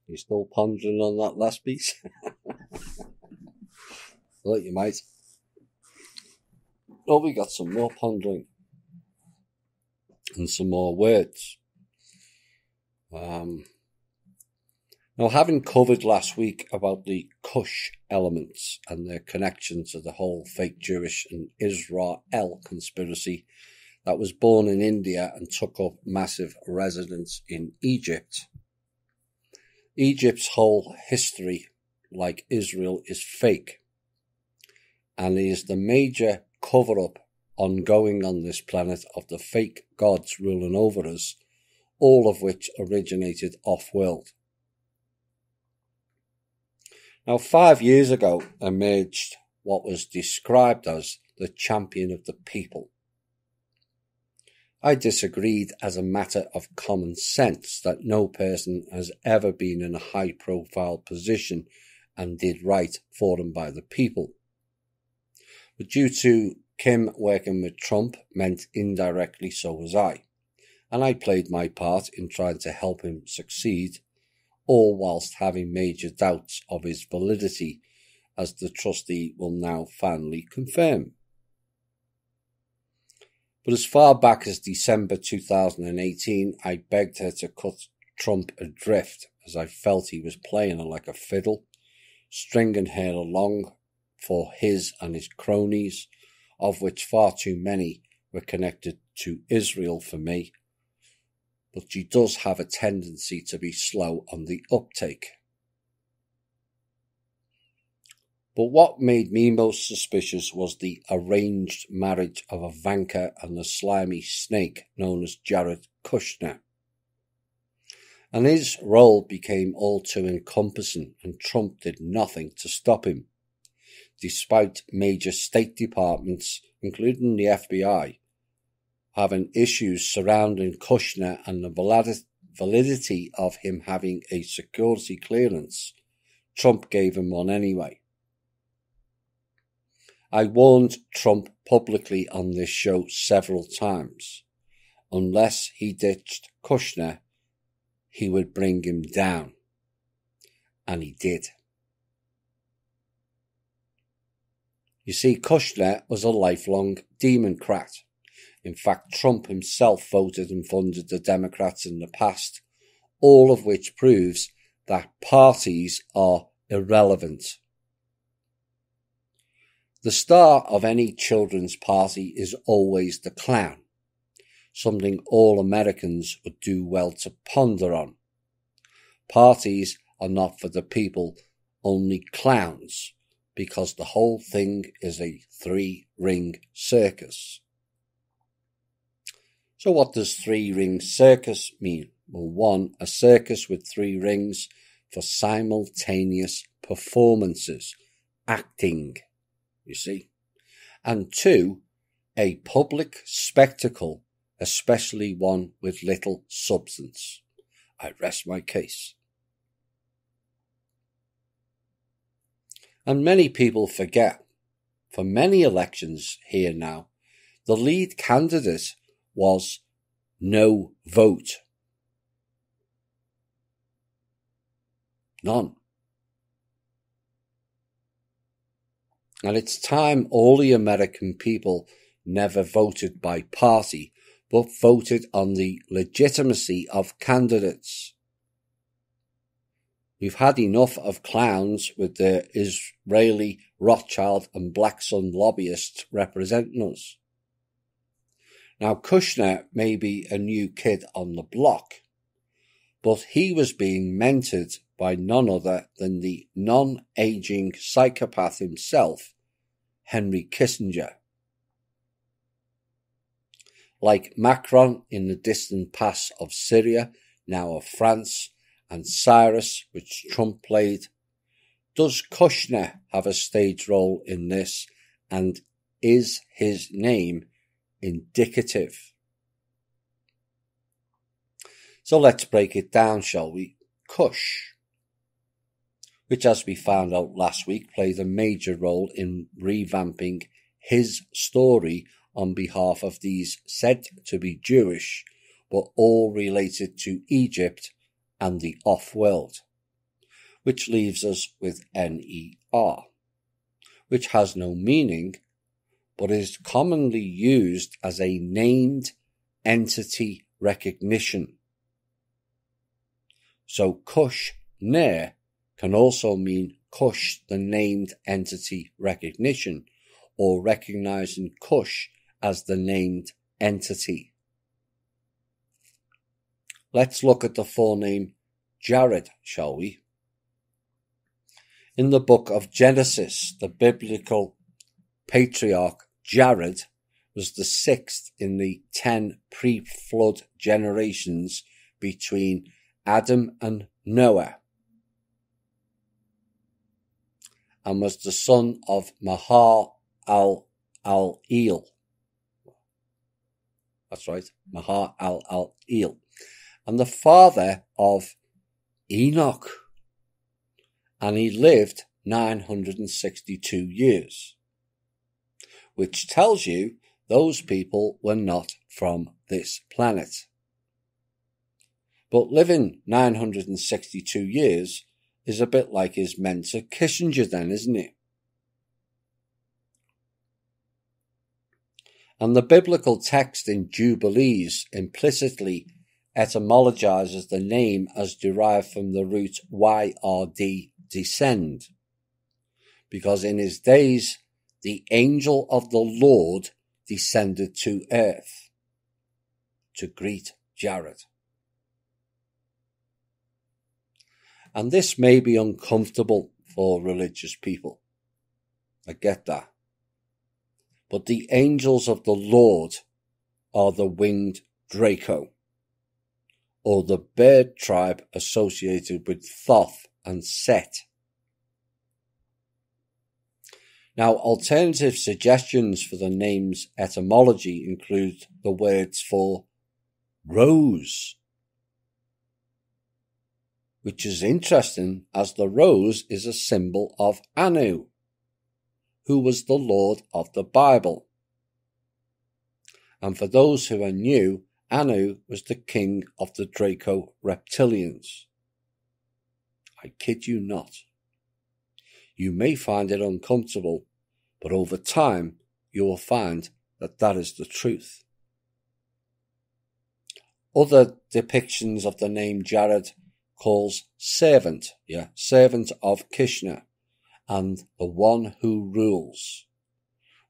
You still pondering on that last piece? Look, you might. Oh, we got some more pondering. And some more words. Now, having covered last week about the Kush elements and their connection to the whole fake Jewish and Israel conspiracy that was born in India and took up massive residence in Egypt. Egypt's whole history, like Israel, is fake, and is the major cover-up ongoing on this planet of the fake gods ruling over us, all of which originated off-world. Now, 5 years ago emerged what was described as the champion of the people. I disagreed as a matter of common sense that no person has ever been in a high-profile position and did right for them by the people. But due to Kim working with Trump meant indirectly so was I, and I played my part in trying to help him succeed, all whilst having major doubts of his validity, as the trustee will now finally confirm. But as far back as December 2018, I begged her to cut Trump adrift, as I felt he was playing her like a fiddle, stringing her along for his and his cronies, of which far too many were connected to Israel for me. But she does have a tendency to be slow on the uptake. But what made me most suspicious was the arranged marriage of Ivanka and the slimy snake known as Jared Kushner. And his role became all too encompassing, and Trump did nothing to stop him, despite major state departments, including the FBI, having issues surrounding Kushner and the validity of him having a security clearance. Trump gave him one anyway. I warned Trump publicly on this show several times. Unless he ditched Kushner, he would bring him down. And he did. You see, Kushner was a lifelong Democrat. In fact, Trump himself voted and funded the Democrats in the past, all of which proves that parties are irrelevant. The star of any children's party is always the clown, something all Americans would do well to ponder on. Parties are not for the people, only clowns, because the whole thing is a three-ring circus. So what does three-ring circus mean? Well, 1, a circus with 3 rings for simultaneous performances, acting, you see. And 2, a public spectacle, especially one with little substance. I rest my case. And many people forget, for many elections here now, the lead candidate was no vote. None. And it's time all the American people never voted by party, but voted on the legitimacy of candidates. We've had enough of clowns with the Israeli Rothschild and Black Sun lobbyists representing us. Now, Kushner may be a new kid on the block, but he was being mentored by none other than the non-aging psychopath himself, Henry Kissinger. Like Macron in the distant past of Syria, now of France, and Cyrus, which Trump played, does Kushner have a stage role in this, and is his name indicative? So let's break it down, shall we? Kush, which as we found out last week played a major role in revamping his story on behalf of these said to be Jewish, but all related to Egypt and the off-world. which leaves us with NER, which has no meaning, but is commonly used as a named entity recognition. So Kushner can also mean Kush, the named entity recognition, or recognizing Kush as the named entity. Let's look at the forename Jared, shall we? In the book of Genesis, the biblical patriarch Jared was the sixth in the 10 pre-flood generations between Adam and Noah, and was the son of Mahalalel. That's right, Mahalalel, and the father of Enoch. And he lived 962 years, which tells you those people were not from this planet. But living 962 years is a bit like his mentor Kissinger then, isn't it? And the biblical text in Jubilees implicitly etymologizes the name as derived from the root YRD, descend, because in his days the angel of the Lord descended to earth to greet Jared. And this may be uncomfortable for religious people. I get that. But the angels of the Lord are the winged Draco, or the bird tribe associated with Thoth and Set. Now, alternative suggestions for the name's etymology include the words for rose, which is interesting as the rose is a symbol of Anu, who was the Lord of the Bible. And for those who are new, Anu was the king of the Draco reptilians. I kid you not. You may find it uncomfortable, but over time you will find that that is the truth. Other depictions of the name Jared calls servant of Kushner, and the one who rules,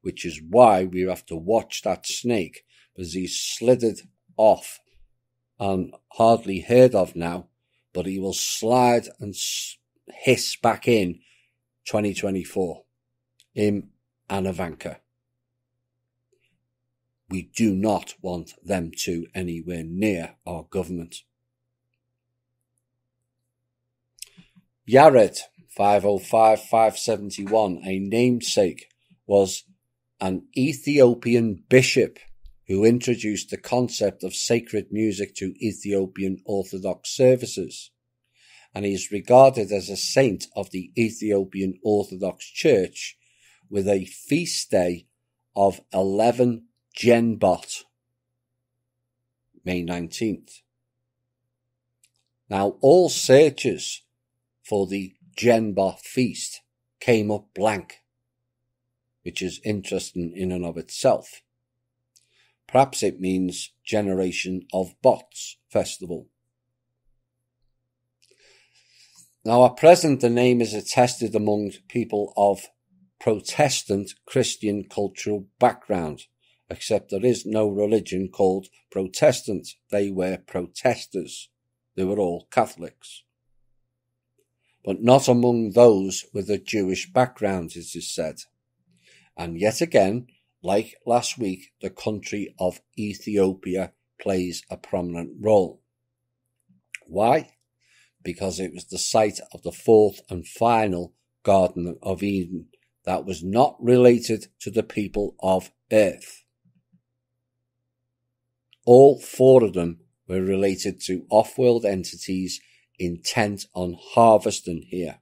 which is why we have to watch that snake, because he's slithered off and hardly heard of now, but he will slide and hiss back in 2024. Him and Ivanka. We do not want them two anywhere near our government. Yared 505-571, a namesake, was an Ethiopian bishop who introduced the concept of sacred music to Ethiopian Orthodox services, and he is regarded as a saint of the Ethiopian Orthodox Church with a feast day of 11 Genbot, May 19th. Now, all searches for the Genbot feast came up blank, which is interesting in and of itself. Perhaps it means Generation of Bots Festival. Now, at present, the name is attested among people of Protestant Christian cultural background, except there is no religion called Protestant. They were protesters. They were all Catholics. But not among those with a Jewish background, it is said. And yet again, like last week, the country of Ethiopia plays a prominent role. Why? Because it was the site of the fourth and final Garden of Eden that was not related to the people of Earth. All four of them were related to off-world entities intent on harvesting here.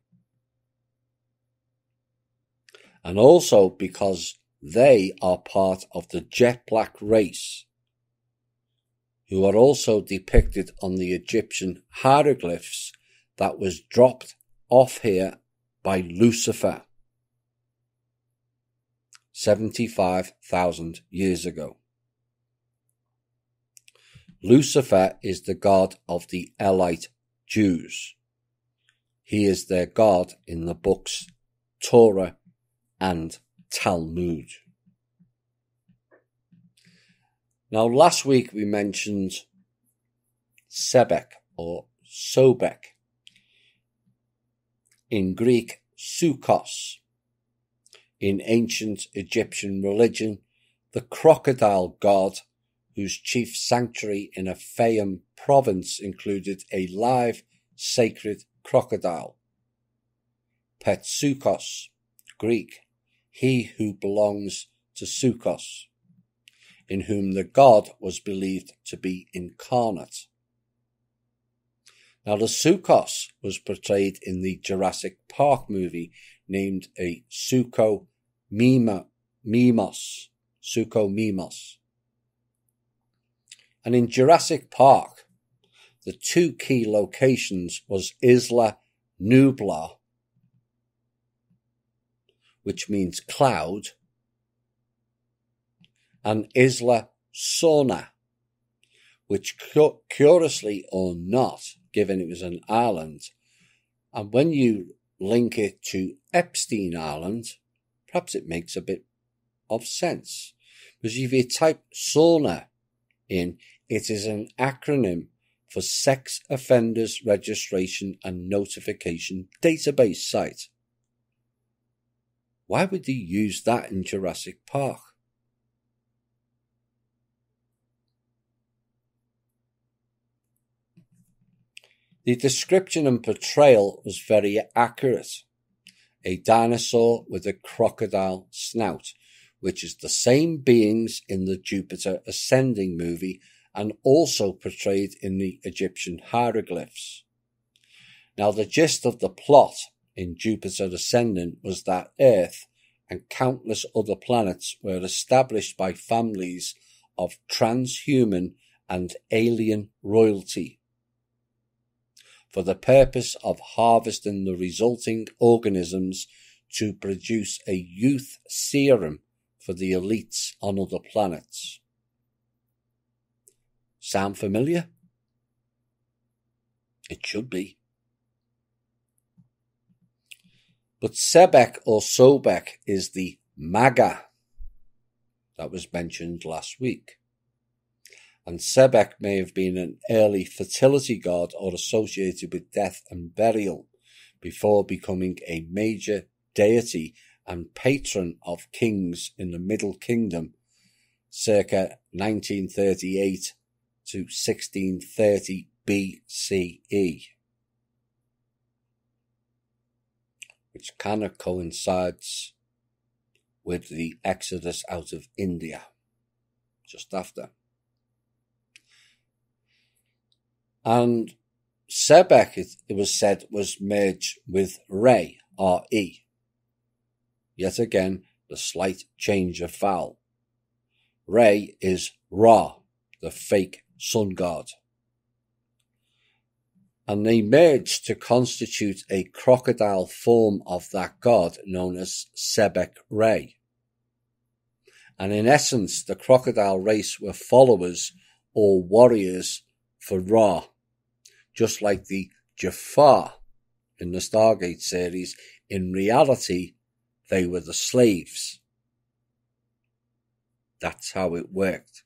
And also because they are part of the jet black race, who are also depicted on the Egyptian hieroglyphs that was dropped off here by Lucifer 75,000 years ago. Lucifer is the god of the Elite Jews. He is their god in the books Torah and Talmud. Now, last week we mentioned Sebek or Sobek. In Greek, Sukos. In ancient Egyptian religion, the crocodile god, whose chief sanctuary in a Fayum province included a live, sacred crocodile. Petsukos, Greek, he who belongs to Sukos, in whom the god was believed to be incarnate. Now, the Sukos was portrayed in the Jurassic Park movie named a Suko Mimos. And in Jurassic Park, the two key locations was Isla Nublar, which means cloud, and Isla Sorna, which curiously or not, given it was an island, and when you link it to Epstein Island, perhaps it makes a bit of sense. Because if you type SORNA in, it is an acronym for Sex Offenders Registration and Notification Database Site. Why would they use that in Jurassic Park? The description and portrayal was very accurate. A dinosaur with a crocodile snout, which is the same beings in the Jupiter Ascending movie and also portrayed in the Egyptian hieroglyphs. Now, the gist of the plot in Jupiter Ascending was that Earth and countless other planets were established by families of transhuman and alien royalty for the purpose of harvesting the resulting organisms to produce a youth serum for the elites on other planets. Sound familiar? It should be. But Sebek or Sobek is the Maga that was mentioned last week. And Sebek may have been an early fertility god or associated with death and burial before becoming a major deity and patron of kings in the Middle Kingdom circa 1938 to 1630 BCE, which kind of coincides with the exodus out of India just after. And Sebek, it was said, was merged with Re, R-E. Yet again, the slight change of vowel. Re is Ra, the fake sun god. And they merged to constitute a crocodile form of that god known as Sebek Re. And in essence, the crocodile race were followers or warriors for Ra, just like the Jafar in the Stargate series. In reality, they were the slaves. That's how it worked.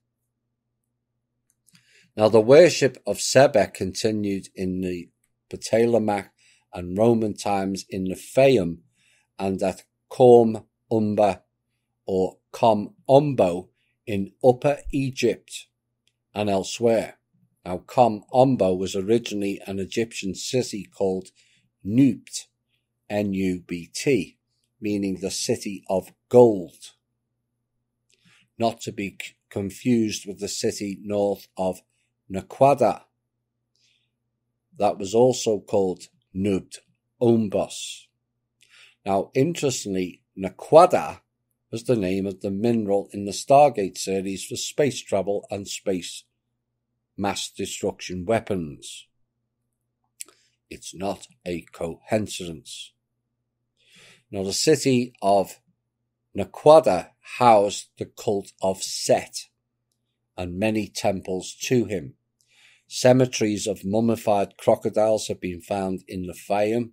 Now, the worship of Sebek continued in the Ptolemaic and Roman times in the Fayum and at Kom Umba or Kom Ombo in Upper Egypt and elsewhere. Now, Kom Ombo was originally an Egyptian city called Nubt, N-U-B-T, meaning the city of gold. Not to be confused with the city north of Naquada. That was also called Nubt Ombos. Now, interestingly, Naquada was the name of the mineral in the Stargate series for space travel and space mass destruction weapons. It's not a coincidence. Now, the city of Naquadda housed the cult of Set and many temples to him. Cemeteries of mummified crocodiles have been found in the Fayum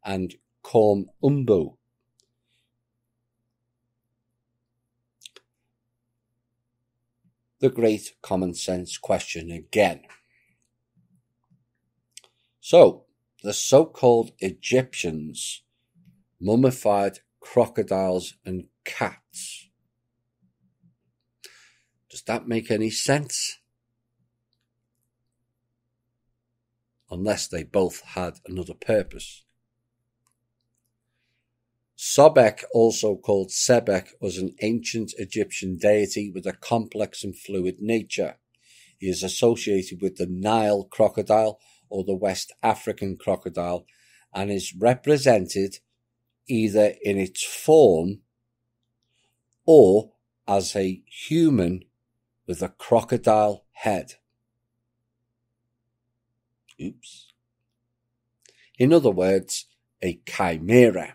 and Korm Umbu. The great common sense question again. So, the so-called Egyptians mummified crocodiles and cats. Does that make any sense? Unless they both had another purpose. Sobek, also called Sebek, was an ancient Egyptian deity with a complex and fluid nature. He is associated with the Nile crocodile or the West African crocodile and is represented either in its form or as a human with a crocodile head. In other words, a chimera,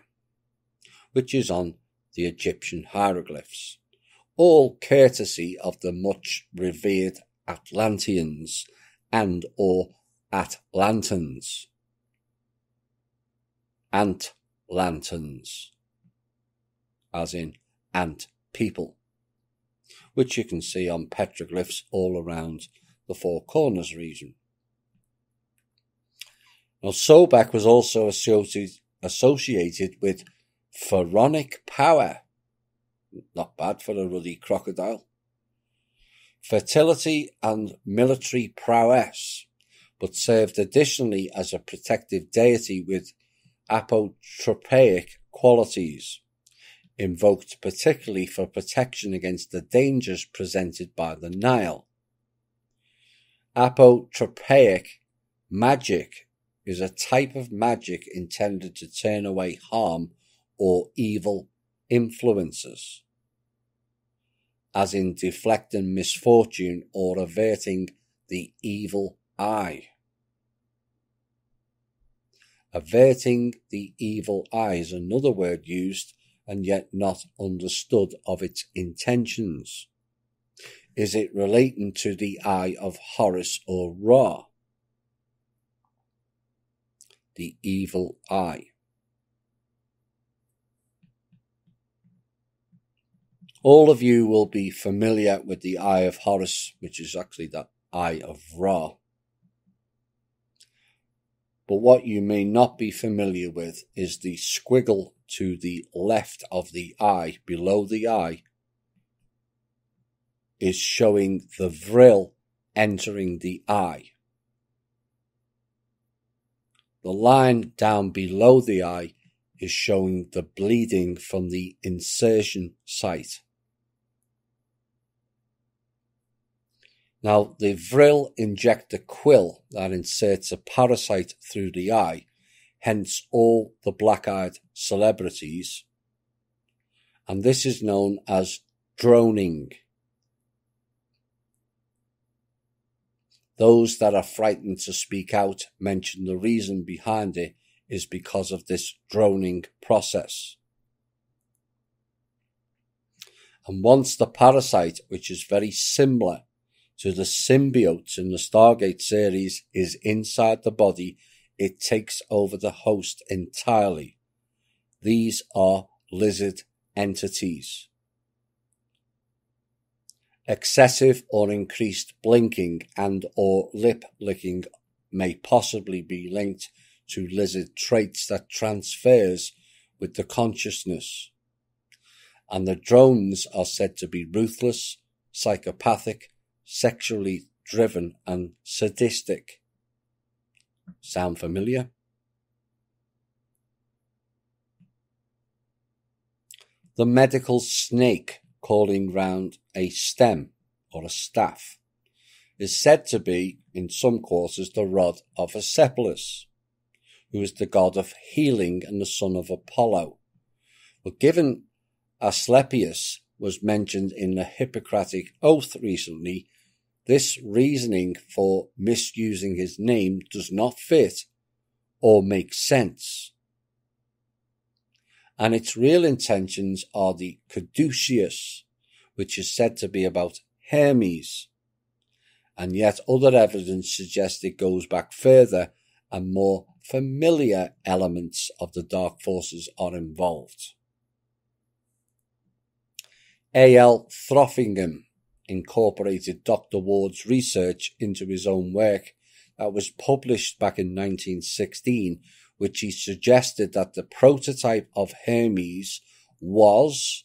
which is on the Egyptian hieroglyphs, all courtesy of the much revered Atlanteans and or Atlantans. Ant-lanterns, as in ant people, which you can see on petroglyphs all around the Four Corners region. Now, Sobek was also associated with pharaonic power, not bad for a ruddy crocodile, fertility and military prowess, but served additionally as a protective deity with apotropaic qualities, invoked particularly for protection against the dangers presented by the Nile. Apotropaic magic is a type of magic intended to turn away harm or evil influences, as in deflecting misfortune or averting the evil eye. Averting the evil eye is another word used and yet not understood of its intentions. Is it relating to the eye of Horus or Ra? The evil eye. All of you will be familiar with the eye of Horus, which is actually the eye of Ra. But what you may not be familiar with is the squiggle to the left of the eye, below the eye, is showing the vril entering the eye. The line down below the eye is showing the bleeding from the insertion site. Now, the vril inject a quill that inserts a parasite through the eye, hence all the black-eyed celebrities, and this is known as droning. Those that are frightened to speak out mention the reason behind it is because of this droning process. And once the parasite, which is very similar to the symbiotes in the Stargate series, is inside the body, it takes over the host entirely. These are lizard entities. Excessive or increased blinking and or lip licking may possibly be linked to lizard traits that transfers with the consciousness. And the drones are said to be ruthless, psychopathic, sexually driven and sadistic. Sound familiar? The medical snake calling round a stem or a staff is said to be, in some quarters, the rod of Asclepius, who is the god of healing and the son of Apollo. But given Asclepius was mentioned in the Hippocratic Oath recently, this reasoning for misusing his name does not fit or make sense. And its real intentions are the caduceus, which is said to be about Hermes, and yet other evidence suggests it goes back further and more familiar elements of the dark forces are involved. A.L. Throffingham incorporated Dr. Ward's research into his own work that was published back in 1916, which he suggested that the prototype of Hermes was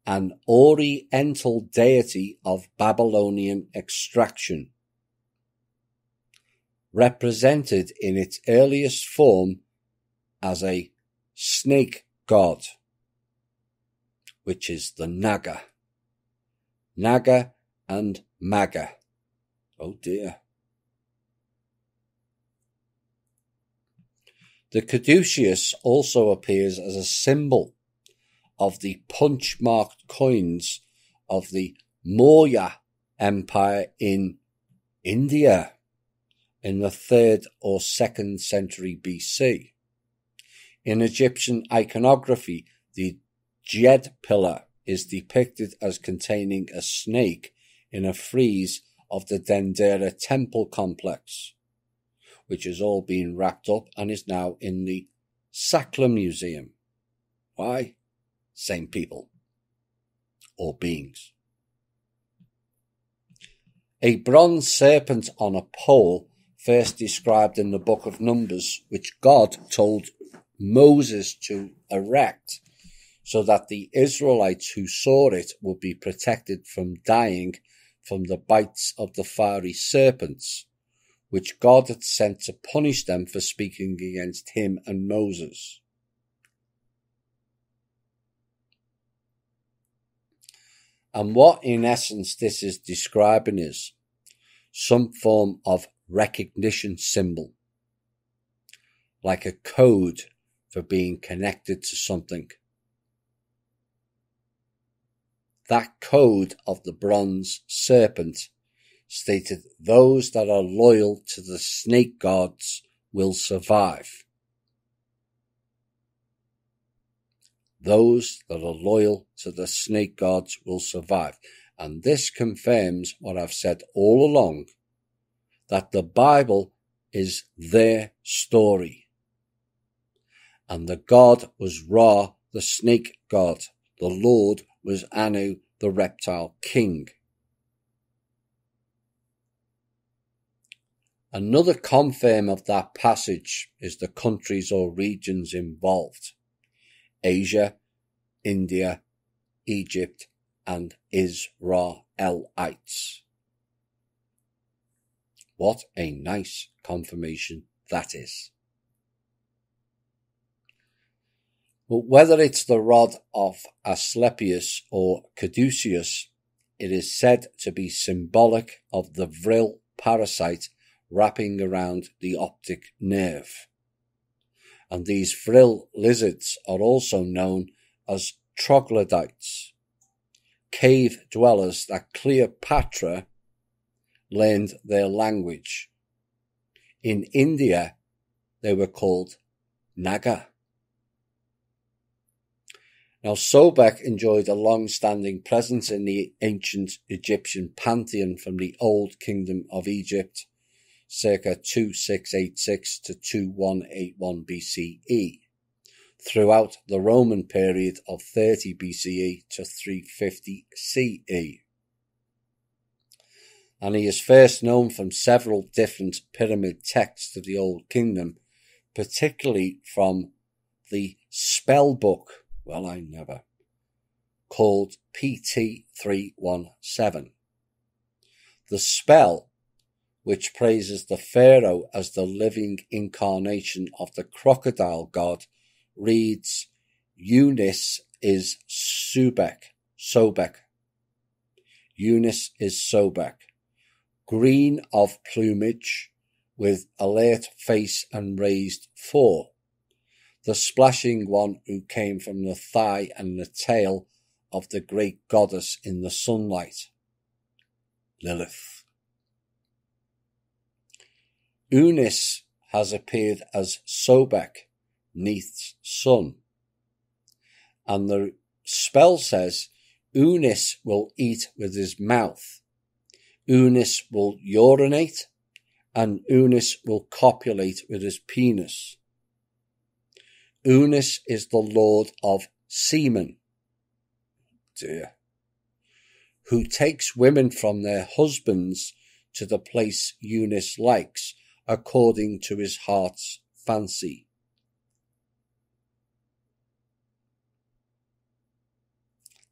an oriental deity of Babylonian extraction, represented in its earliest form as a snake god, which is the Naga. Naga and Maga. Oh dear. The caduceus also appears as a symbol of the punch-marked coins of the Maurya Empire in India in the 3rd or 2nd century BC. In Egyptian iconography, the Djed pillar is depicted as containing a snake in a frieze of the Dendera temple complex, which has all been wrapped up and is now in the Sackler Museum. Why? Same people or beings. A bronze serpent on a pole, first described in the book of Numbers, which God told Moses to erect so that the Israelites who saw it would be protected from dying from the bites of the fiery serpents, which God had sent to punish them for speaking against him and Moses. And what in essence this is describing is some form of recognition symbol, like a code for being connected to something. That code of the bronze serpent stated those that are loyal to the snake gods will survive. Those that are loyal to the snake gods will survive. And this confirms what I've said all along, that the Bible is their story. And the god was Ra, the snake god. The Lord was Anu, the reptile king. Another confirm of that passage is the countries or regions involved: Asia, India, Egypt, and Israelites. What a nice confirmation that is. But whether it's the rod of Asclepius or Caduceus, it is said to be symbolic of the vril parasite wrapping around the optic nerve. And these vril lizards are also known as troglodytes, cave dwellers that Cleopatra learned their language. In India, they were called Naga. Now, Sobek enjoyed a long-standing presence in the ancient Egyptian pantheon from the Old Kingdom of Egypt, circa 2686 to 2181 BCE, throughout the Roman period of 30 BCE to 350 CE. And he is first known from several different pyramid texts of the Old Kingdom, particularly from the spell book, called PT317. The spell, which praises the pharaoh as the living incarnation of the crocodile god, reads, Eunice is Sobek. Eunice is Sobek, green of plumage, with alert face and raised fore, the splashing one who came from the thigh and the tail of the great goddess in the sunlight, Lilith. Eunice has appeared as Sobek, Neith's son. And the spell says, Unis will eat with his mouth, Unis will urinate, and Unis will copulate with his penis. Unis is the lord of semen, who takes women from their husbands to the place Unis likes, according to his heart's fancy.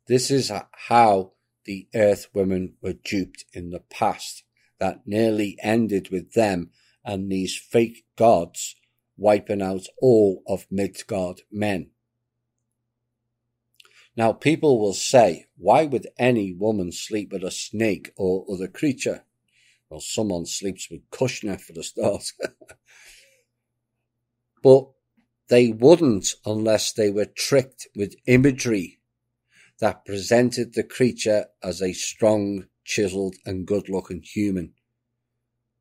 This is how the Earth women were duped in the past, that nearly ended with them and these fake gods wiping out all of Midgard men. Now people will say, why would any woman sleep with a snake or other creature? Well, someone sleeps with Kushner for the start. But they wouldn't unless they were tricked with imagery that presented the creature as a strong, chiselled and good-looking human,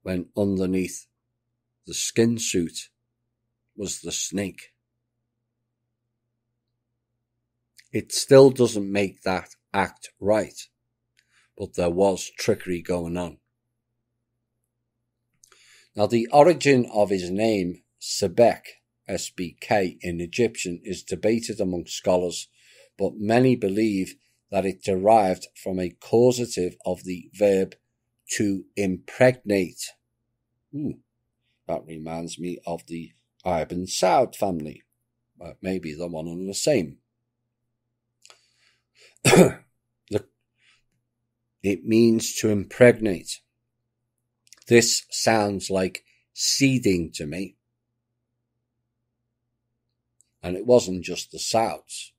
when underneath the skin suit was the snake. It still doesn't make that act right, but there was trickery going on. Now, the origin of his name, Sobek, SBK, in Egyptian, is debated among scholars, but many believe that it derived from a causative of the verb to impregnate. That reminds me of the Ibn Saud family. Maybe they're one and the same. It means to impregnate. This sounds like seeding to me. And it wasn't just the Sauds.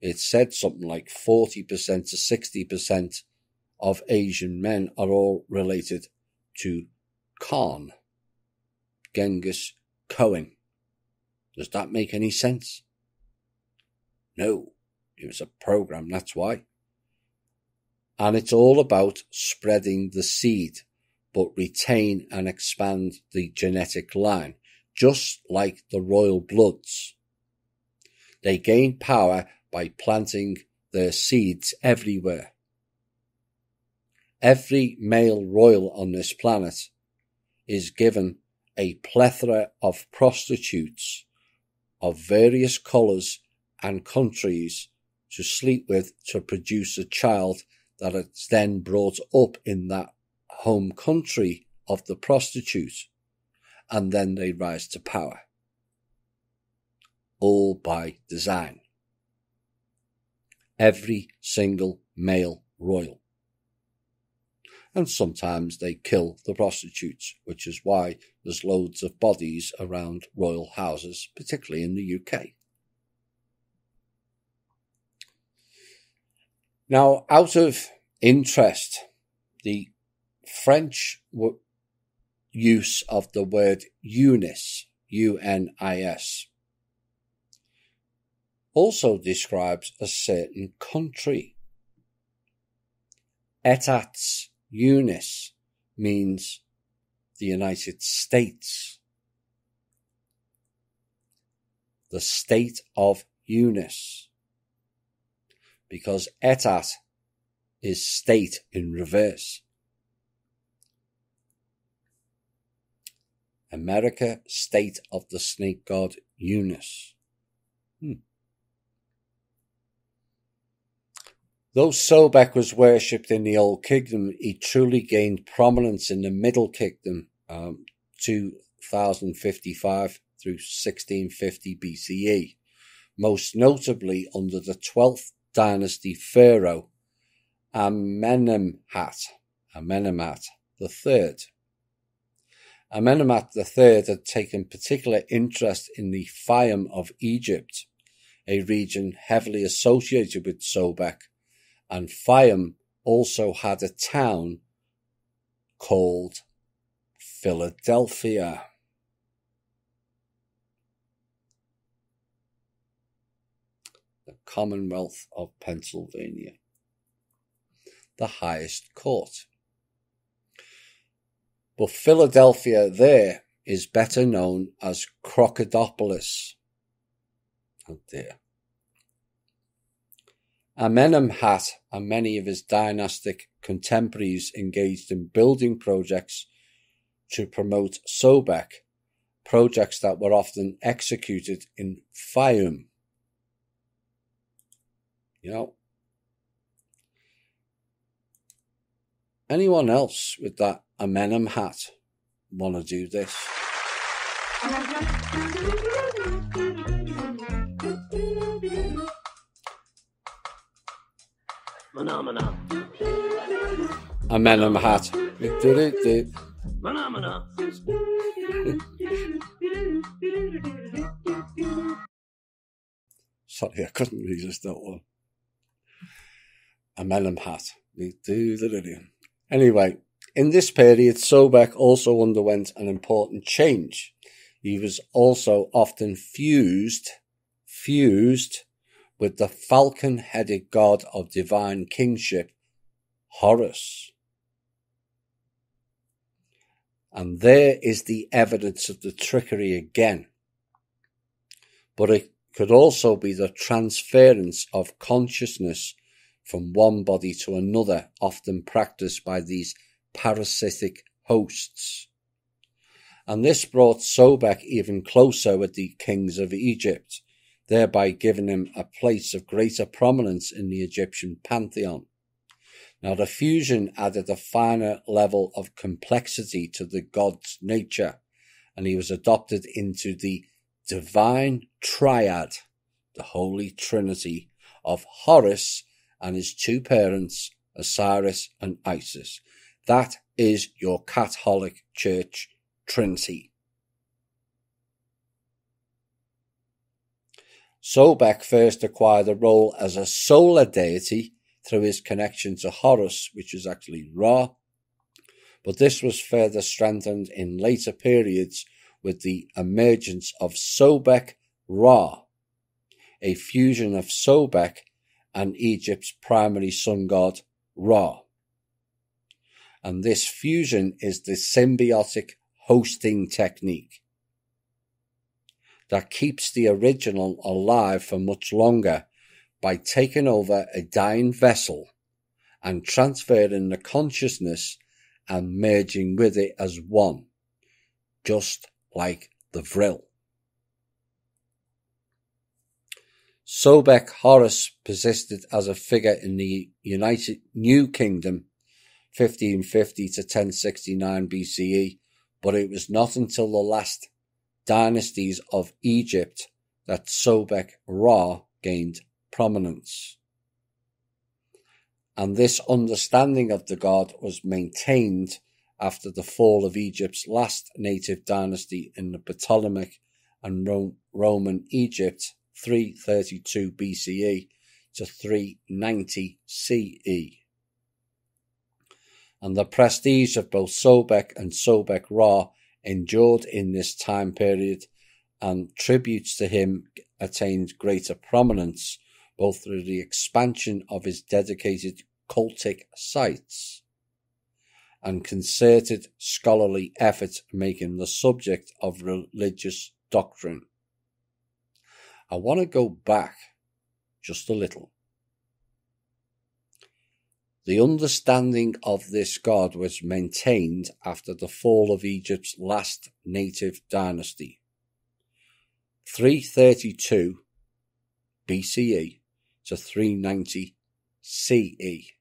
It said something like 40% to 60% of Asian men are all related to Khan, Genghis Khan. Does that make any sense? No, it was a program, that's why. And it's all about spreading the seed, but retain and expand the genetic line, just like the royal bloods. They gain power by planting their seeds everywhere. Every male royal on this planet is given a plethora of prostitutes of various colours and countries to sleep with to produce a child that is then brought up in that home country of the prostitute, and then they rise to power. All by design. Every single male royal. And sometimes they kill the prostitutes, which is why there's loads of bodies around royal houses, particularly in the UK. Now, out of interest, the French use of the word Unis, U-N-I-S, also describes a certain country. Etats Unis means the United States. The state of Unis. Because etat is state in reverse. America, state of the snake god Unis. Though Sobek was worshipped in the Old Kingdom, he truly gained prominence in the Middle Kingdom, 2055 through 1650 BCE, most notably under the 12th dynasty pharaoh Amenemhat III. Amenemhat III had taken particular interest in the Fayum of Egypt, a region heavily associated with Sobek, and Fayum also had a town called Philadelphia. The Commonwealth of Pennsylvania. The highest court. But Philadelphia there is better known as Crocodile. Oh dear. Amenemhat and many of his dynastic contemporaries engaged in building projects to promote Sobek, projects that were often executed in Fayum. You know, anyone else with that Amenemhat want to do this? Amenemhat. Sorry, I couldn't resist that one. Amenemhat. Anyway, in this period, Sobek also underwent an important change. He was also often fused with the falcon-headed god of divine kingship, Horus. And there is the evidence of the trickery again. But it could also be the transference of consciousness from one body to another, often practiced by these parasitic hosts. And this brought Sobek even closer with the kings of Egypt, thereby giving him a place of greater prominence in the Egyptian pantheon. Now, the fusion added a finer level of complexity to the god's nature, and he was adopted into the divine triad, the Holy Trinity of Horus and his two parents, Osiris and Isis. That is your Catholic Church Trinity. Sobek first acquired a role as a solar deity through his connection to Horus, which is actually Ra, but this was further strengthened in later periods with the emergence of Sobek Ra, a fusion of Sobek and Egypt's primary sun god, Ra. And this fusion is the symbiotic hosting technique that keeps the original alive for much longer by taking over a dying vessel and transferring the consciousness and merging with it as one, just like the Vril. Sobek Horus persisted as a figure in the United New Kingdom 1550 to 1069 BCE, but it was not until the last dynasties of Egypt that Sobek Ra gained prominence. And this understanding of the god was maintained after the fall of Egypt's last native dynasty in the Ptolemaic and Roman Egypt 332 BCE to 390 CE. And the prestige of both Sobek and Sobek Ra endured in this time period, and tributes to him attained greater prominence both through the expansion of his dedicated cultic sites and concerted scholarly effort making the subject of religious doctrine. I want to go back just a little. The understanding of this god was maintained after the fall of Egypt's last native dynasty, 332 BCE to 390 CE.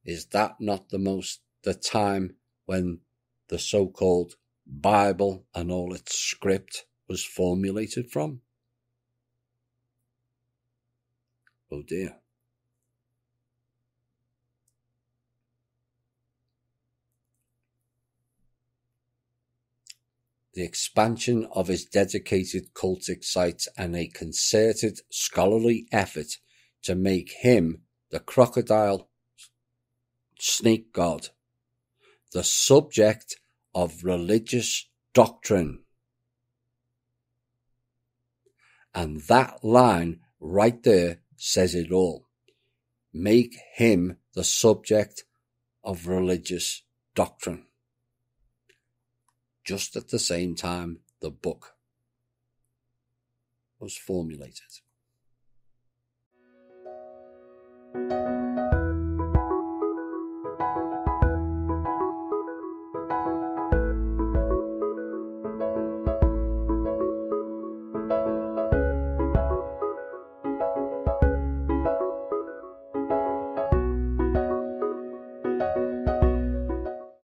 Is that not the time when the so-called Bible and all its script was formulated from? Oh dear. The expansion of his dedicated cultic sites and a concerted scholarly effort to make him the crocodile snake god, the subject of religious doctrine. And that line right there says it all. Make him the subject of religious doctrine. just at the same time the book was formulated.